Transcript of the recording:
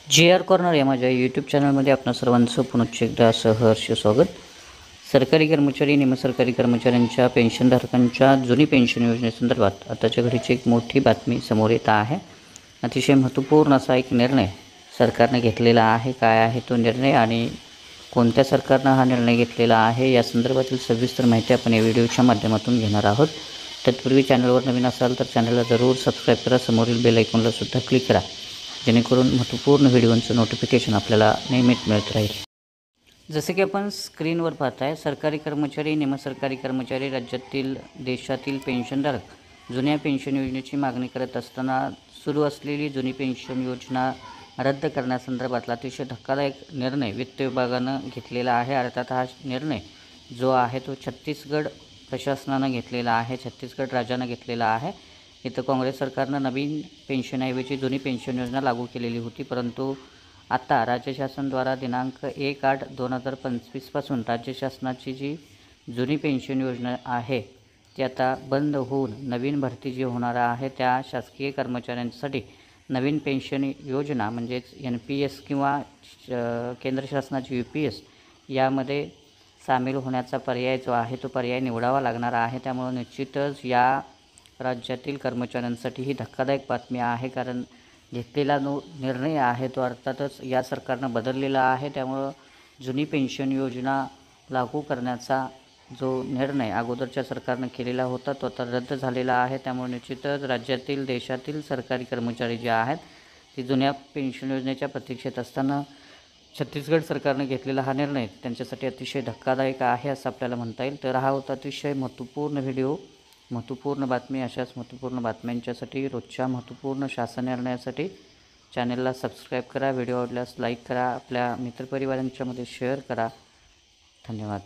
JR corner या माझ्या YouTube चॅनलमध्ये आपणा सर्वांचं पुनश्च एकदा सहर्ष स्वागत। सरकारी कर्मचारी निमसरकारी कर्मचाऱ्यांच्या पेन्शनधारकांच्या जुनी पेन्शन योजनेसंदर्भात आताच्या घडीची एक मोठी बातमी समोर येत आहे। अतिशय महत्त्वपूर्ण असा एक निर्णय सरकारने घेतलेला आहे। काय आहे तो निर्णय आणि कोणत्या सरकारने हा निर्णय घेतलेला आहे या संदर्भातील सविस्तर माहिती आपण या व्हिडिओच्या माध्यमातून घेणार आहोत। तत्पूर्वी चॅनलवर नवीन असाल तर चॅनलला जरूर सबस्क्राईब करा, समोरील बेल आयकॉनला सुद्धा क्लिक करा, जेणेकरून महत्त्वपूर्ण व्हिडिओंचं नोटिफिकेशन आपल्याला नेहमीच मिळत राहील। जसे की आपण स्क्रीनवर पाहताय, सरकारी कर्मचारी निमसरकारी कर्मचारी राज्यातील देशातील पेन्शनधारक जुन्या पेन्शन योजनेची मागणी करत असताना सुरू असलेली जुनी पेन्शन योजना रद्द करण्यासंदर्भातला अतिशय धक्कादायक निर्णय वित्त विभागानं घेतलेला आहे। अर्थात हा निर्णय जो आहे तो छत्तीसगड प्रशासनानं घेतलेला आहे, छत्तीसगड राज्यानं घेतलेला आहे। इथं काँग्रेस सरकारनं नवीन पेन्शनऐवजी जुनी पेन्शन योजना लागू केलेली होती, परंतु आता राज्य शासनाद्वारा दिनांक 1/8/2025 पासून राज्य शासनाची जी जुनी पेन्शन योजना आहे ती आता बंद होऊन नवीन भरती जी होणार आहे त्या शासकीय कर्मचाऱ्यांसाठी नवीन पेन्शन योजना म्हणजेच NPS किंवा केंद्र शासनाची UPS यामध्ये सामील होण्याचा पर्याय जो आहे तो पर्याय निवडावा लागणार आहे। त्यामुळे निश्चितच या राज्यातील कर्मचाऱ्यांसाठी ही धक्कादायक बातमी आहे, कारण घेतलेला निर्णय आहे तो अर्थातच या सरकारनं बदललेला आहे। त्यामुळं जुनी पेन्शन योजना लागू करण्याचा जो निर्णय अगोदरच्या सरकारनं केलेला होता तो आता रद्द झालेला आहे। त्यामुळे निश्चितच राज्यातील देशातील सरकारी कर्मचारी जे आहेत ते जुन्या पेन्शन योजनेच्या प्रतीक्षेत असताना छत्तीसगड सरकारने घेतलेला हा निर्णय त्यांच्यासाठी अतिशय धक्कादायक आहे असं आपल्याला म्हणता येईल। तर हा होता अतिशय महत्त्वपूर्ण व्हिडिओ, महत्त्वपूर्ण बातमी। अशाच महत्त्वपूर्ण बातम्यांच्यासाठी रोजच्या महत्त्वपूर्ण शासन निर्णयासाठी चॅनलला सबस्क्राईब करा, व्हिडिओ आवडल्यास लाईक करा, आपल्या मित्रपरिवारांच्यामध्ये शेअर करा। धन्यवाद।